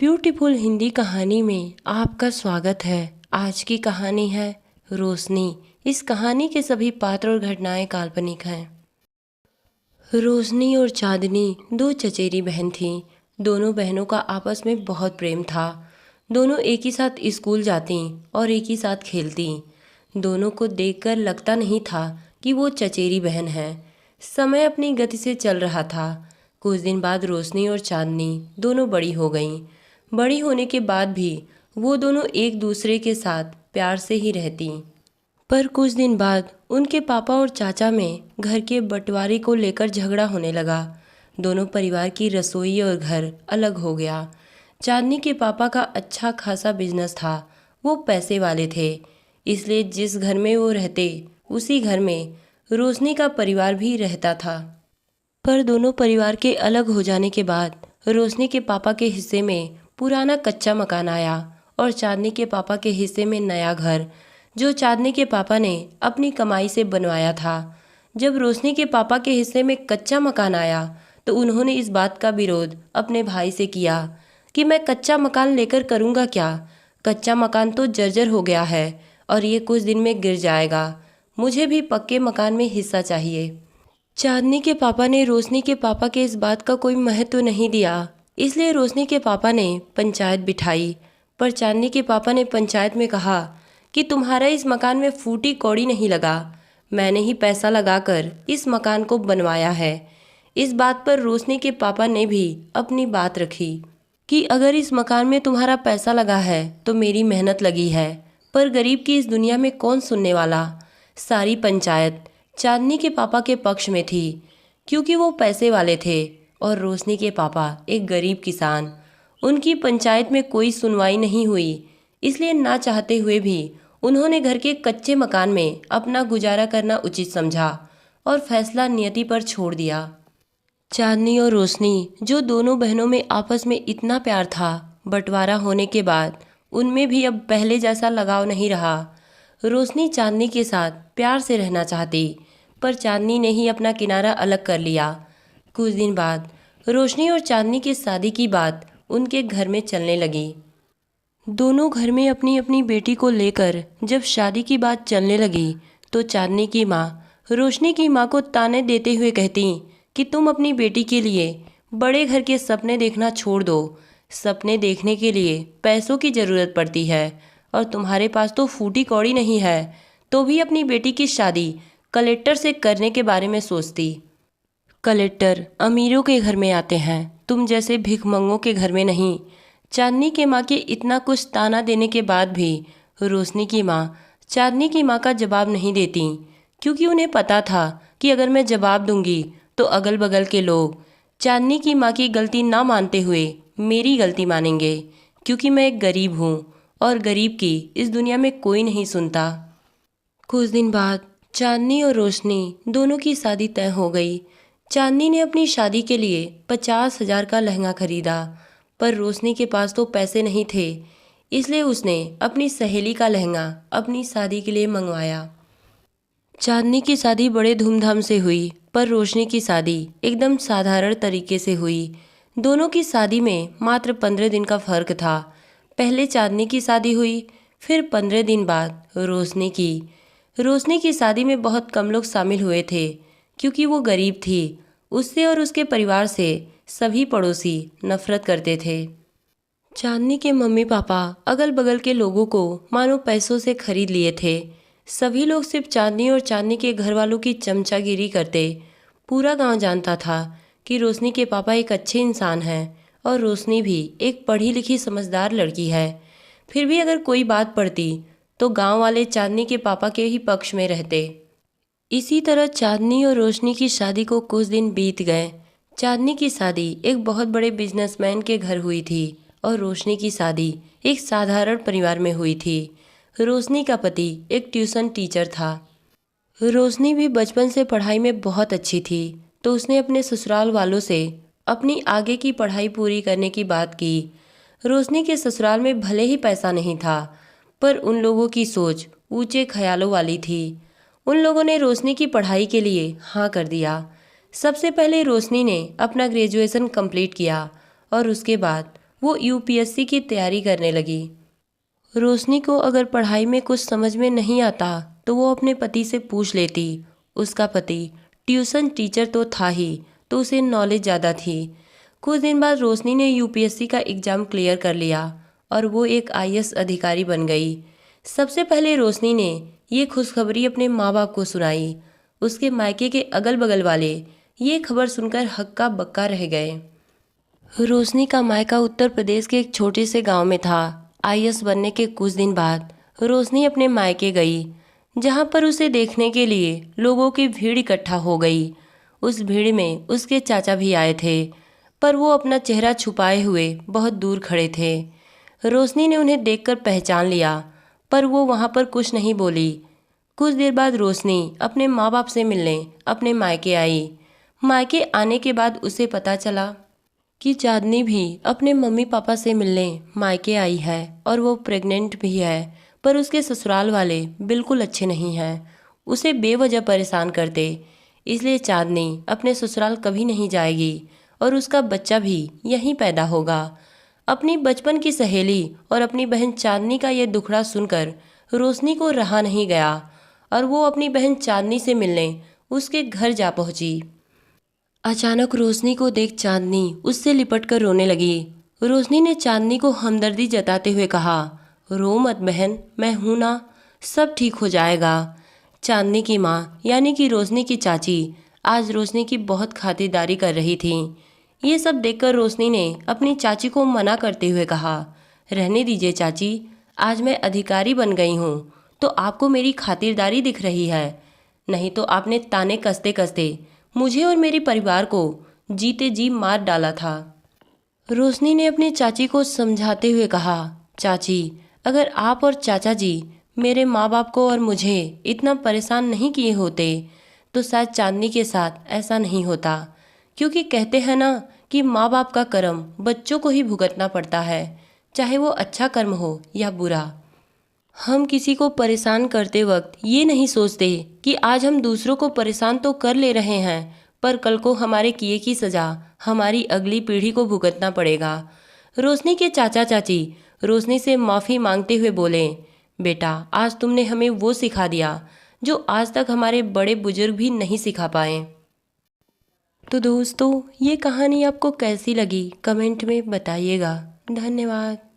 Beautiful Hindi कहानी में आपका स्वागत है। आज की कहानी है रोशनी। इस कहानी के सभी पात्र और घटनाएं काल्पनिक हैं। रोशनी और चांदनी दो चचेरी बहन थीं। दोनों बहनों का आपस में बहुत प्रेम था। दोनों एक ही साथ स्कूल जाती और एक ही साथ खेलती। दोनों को देखकर लगता नहीं था कि वो चचेरी बहन हैं। समय अपनी गति से चल रहा था। कुछ दिन बाद रोशनी और चांदनी दोनों बड़ी हो गईं। बड़ी होने के बाद भी वो दोनों एक दूसरे के साथ प्यार से ही रहती। पर कुछ दिन बाद उनके पापा और चाचा में घर के बंटवारे को लेकर झगड़ा होने लगा। दोनों परिवार की रसोई और घर अलग हो गया। चांदनी के पापा का अच्छा खासा बिजनेस था। वो पैसे वाले थे, इसलिए जिस घर में वो रहते उसी घर में रोशनी का परिवार भी रहता था। पर दोनों परिवार के अलग हो जाने के बाद रोशनी के पापा के हिस्से में पुराना कच्चा मकान आया और चांदनी के पापा के हिस्से में नया घर, जो चांदनी के पापा ने अपनी कमाई से बनवाया था। जब रोशनी के पापा के हिस्से में कच्चा मकान आया तो उन्होंने इस बात का विरोध अपने भाई से किया कि मैं कच्चा मकान लेकर करूँगा क्या। कच्चा मकान तो जर्जर हो गया है और ये कुछ दिन में गिर जाएगा। मुझे भी पक्के मकान में हिस्सा चाहिए। चांदनी के पापा ने रोशनी के पापा के इस बात का कोई महत्व नहीं दिया, इसलिए रोशनी के पापा ने पंचायत बिठाई। पर चांदनी के पापा ने पंचायत में कहा कि तुम्हारा इस मकान में फूटी कौड़ी नहीं लगा। मैंने ही पैसा लगाकर इस मकान को बनवाया है। इस बात पर रोशनी के पापा ने भी अपनी बात रखी कि अगर इस मकान में तुम्हारा पैसा लगा है तो मेरी मेहनत लगी है। पर गरीब की इस दुनिया में कौन सुनने वाला। सारी पंचायत चांदनी के पापा के पक्ष में थी, क्योंकि वो पैसे वाले थे और रोशनी के पापा एक गरीब किसान। उनकी पंचायत में कोई सुनवाई नहीं हुई, इसलिए ना चाहते हुए भी उन्होंने घर के कच्चे मकान में अपना गुजारा करना उचित समझा और फैसला नियति पर छोड़ दिया। चांदनी और रोशनी, जो दोनों बहनों में आपस में इतना प्यार था, बंटवारा होने के बाद उनमें भी अब पहले जैसा लगाव नहीं रहा। रोशनी चांदनी के साथ प्यार से रहना चाहती, पर चांदनी ने ही अपना किनारा अलग कर लिया। कुछ दिन बाद रोशनी और चांदनी की शादी की बात उनके घर में चलने लगी। दोनों घर में अपनी अपनी बेटी को लेकर जब शादी की बात चलने लगी तो चांदनी की माँ रोशनी की माँ को ताने देते हुए कहती कि तुम अपनी बेटी के लिए बड़े घर के सपने देखना छोड़ दो। सपने देखने के लिए पैसों की ज़रूरत पड़ती है और तुम्हारे पास तो फूटी कौड़ी नहीं है, तो भी अपनी बेटी की शादी कलेक्टर से करने के बारे में सोचती। कलेक्टर अमीरों के घर में आते हैं, तुम जैसे भिखमंगों के घर में नहीं। चांदनी के माँ के इतना कुछ ताना देने के बाद भी रोशनी की माँ चांदनी की माँ का जवाब नहीं देती, क्योंकि उन्हें पता था कि अगर मैं जवाब दूंगी तो अगल बगल के लोग चांदनी की माँ की गलती ना मानते हुए मेरी गलती मानेंगे, क्योंकि मैं एक गरीब हूँ और गरीब की इस दुनिया में कोई नहीं सुनता। कुछ दिन बाद चांदनी और रोशनी दोनों की शादी तय हो गई। चांदनी ने अपनी शादी के लिए 50,000 का लहंगा खरीदा, पर रोशनी के पास तो पैसे नहीं थे, इसलिए उसने अपनी सहेली का लहंगा अपनी शादी के लिए मंगवाया। चांदनी की शादी बड़े धूमधाम से हुई, पर रोशनी की शादी एकदम साधारण तरीके से हुई। दोनों की शादी में मात्र 15 दिन का फर्क था। पहले चांदनी की शादी हुई, फिर 15 दिन बाद रोशनी की। रोशनी की शादी में बहुत कम लोग शामिल हुए थे, क्योंकि वो गरीब थी। उससे और उसके परिवार से सभी पड़ोसी नफरत करते थे। चांदनी के मम्मी पापा अगल बगल के लोगों को मानो पैसों से खरीद लिए थे। सभी लोग सिर्फ चांदनी और चांदनी के घर वालों की चमचागिरी करते। पूरा गांव जानता था कि रोशनी के पापा एक अच्छे इंसान हैं और रोशनी भी एक पढ़ी लिखी समझदार लड़की है। फिर भी अगर कोई बात पड़ती तो गांव वाले चांदनी के पापा के ही पक्ष में रहते। इसी तरह चांदनी और रोशनी की शादी को कुछ दिन बीत गए। चांदनी की शादी एक बहुत बड़े बिजनेसमैन के घर हुई थी और रोशनी की शादी एक साधारण परिवार में हुई थी। रोशनी का पति एक ट्यूशन टीचर था। रोशनी भी बचपन से पढ़ाई में बहुत अच्छी थी, तो उसने अपने ससुराल वालों से अपनी आगे की पढ़ाई पूरी करने की बात की। रोशनी के ससुराल में भले ही पैसा नहीं था, पर उन लोगों की सोच ऊंचे ख्यालों वाली थी। उन लोगों ने रोशनी की पढ़ाई के लिए हाँ कर दिया। सबसे पहले रोशनी ने अपना ग्रेजुएशन कंप्लीट किया और उसके बाद वो यूपीएससी की तैयारी करने लगी। रोशनी को अगर पढ़ाई में कुछ समझ में नहीं आता तो वो अपने पति से पूछ लेती। उसका पति ट्यूशन टीचर तो था ही, तो उसे नॉलेज ज़्यादा थी। कुछ दिन बाद रोशनी ने यूपीएससी का एग्ज़ाम क्लियर कर लिया और वो एक आईएएस अधिकारी बन गई। सबसे पहले रोशनी ने ये खुशखबरी अपने माँ बाप को सुनाई। उसके मायके के अगल बगल वाले ये खबर सुनकर हक्का बक्का रह गए। रोशनी का मायका उत्तर प्रदेश के एक छोटे से गांव में था। आईएएस बनने के कुछ दिन बाद रोशनी अपने मायके गई, जहां पर उसे देखने के लिए लोगों की भीड़ इकट्ठा हो गई। उस भीड़ में उसके चाचा भी आए थे, पर वो अपना चेहरा छुपाए हुए बहुत दूर खड़े थे। रोशनी ने उन्हें देखकर पहचान लिया, पर वो वहां पर कुछ नहीं बोली। कुछ देर बाद रोशनी अपने माँ बाप से मिलने अपने मायके आई। मायके आने के बाद उसे पता चला कि चांदनी भी अपने मम्मी पापा से मिलने मायके आई है और वो प्रेग्नेंट भी है। पर उसके ससुराल वाले बिल्कुल अच्छे नहीं हैं, उसे बेवजह परेशान करते। इसलिए चांदनी अपने ससुराल कभी नहीं जाएगी और उसका बच्चा भी यहीं पैदा होगा। अपनी बचपन की सहेली और अपनी बहन चांदनी का ये दुखड़ा सुनकर रोशनी को रहा नहीं गया और वो अपनी बहन चांदनी से मिलने उसके घर जा पहुंची। अचानक रोशनी को देख चांदनी उससे लिपट कर रोने लगी। रोशनी ने चांदनी को हमदर्दी जताते हुए कहा, रो मत बहन, मैं हूं ना, सब ठीक हो जाएगा। चांदनी की माँ यानी कि रोशनी की चाची आज रोशनी की बहुत खातिरदारी कर रही थी। ये सब देखकर रोशनी ने अपनी चाची को मना करते हुए कहा, रहने दीजिए चाची, आज मैं अधिकारी बन गई हूँ तो आपको मेरी खातिरदारी दिख रही है, नहीं तो आपने ताने कसते कसते मुझे और मेरे परिवार को जीते जी मार डाला था। रोशनी ने अपनी चाची को समझाते हुए कहा, चाची, अगर आप और चाचा जी मेरे माँ बाप को और मुझे इतना परेशान नहीं किए होते तो शायद चांदनी के साथ ऐसा नहीं होता। क्योंकि कहते हैं ना कि माँ बाप का कर्म बच्चों को ही भुगतना पड़ता है, चाहे वो अच्छा कर्म हो या बुरा। हम किसी को परेशान करते वक्त ये नहीं सोचते कि आज हम दूसरों को परेशान तो कर ले रहे हैं, पर कल को हमारे किए की सज़ा हमारी अगली पीढ़ी को भुगतना पड़ेगा। रोशनी के चाचा चाची रोशनी से माफ़ी मांगते हुए बोले, बेटा, आज तुमने हमें वो सिखा दिया जो आज तक हमारे बड़े बुजुर्ग भी नहीं सिखा पाए। तो दोस्तों, ये कहानी आपको कैसी लगी कमेंट में बताइएगा। धन्यवाद।